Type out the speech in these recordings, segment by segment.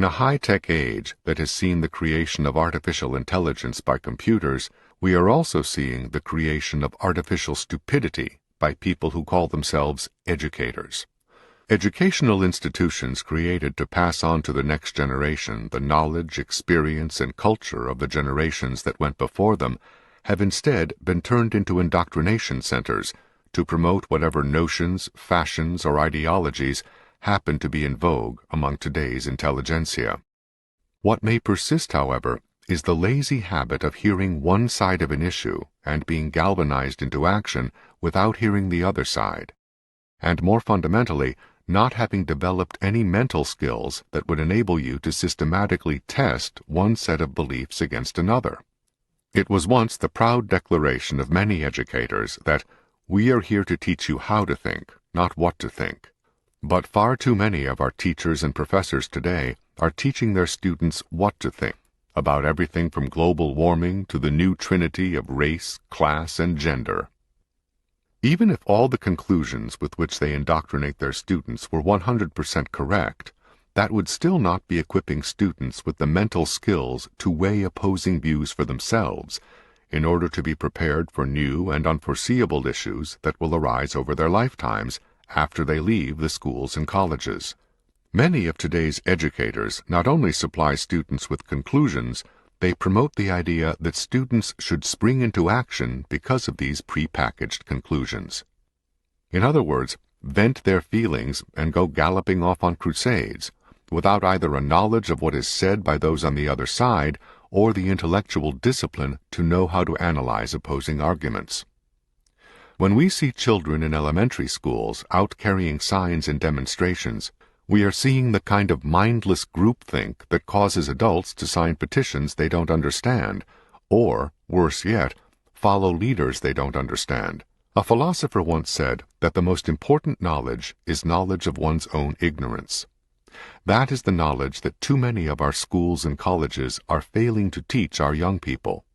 In a high-tech age that has seen the creation of artificial intelligence by computers, we are also seeing the creation of artificial stupidity by people who call themselves educators. Educational institutions created to pass on to the next generation the knowledge, experience, and culture of the generations that went before them have instead been turned into indoctrination centers to promote whatever notions, fashions, or ideologies happen to be in vogue among today's intelligentsia. What may persist, however, is the lazy habit of hearing one side of an issue and being galvanized into action without hearing the other side, and more fundamentally, not having developed any mental skills that would enable you to systematically test one set of beliefs against another. It was once the proud declaration of many educators that we are here to teach you how to think, not what to think. But far too many of our teachers and professors today are teaching their students what to think about everything from global warming to the new trinity of race, class, and gender. Even if all the conclusions with which they indoctrinate their students were 100% correct, that would still not be equipping students with the mental skills to weigh opposing views for themselves in order to be prepared for new and unforeseeable issues that will arise over their lifetimes after they leave the schools and colleges. Many of today's educators not only supply students with conclusions, they promote the idea that students should spring into action because of these pre-packaged conclusions. In other words, vent their feelings and go galloping off on crusades, without either a knowledge of what is said by those on the other side or the intellectual discipline to know how to analyze opposing arguments. When we see children in elementary schools out carrying signs and demonstrations, we are seeing the kind of mindless groupthink that causes adults to sign petitions they don't understand, or, worse yet, follow leaders they don't understand. A philosopher once said that the most important knowledge is knowledge of one's own ignorance. That is the knowledge that too many of our schools and colleges are failing to teach our young people.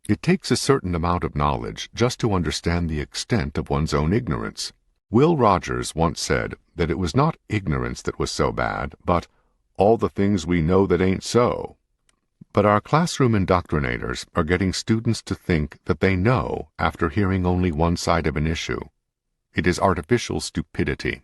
It takes a certain amount of knowledge just to understand the extent of one's own ignorance. Will Rogers once said that it was not ignorance that was so bad, but all the things we know that ain't so. But our classroom indoctrinators are getting students to think that they know after hearing only one side of an issue. It is artificial stupidity.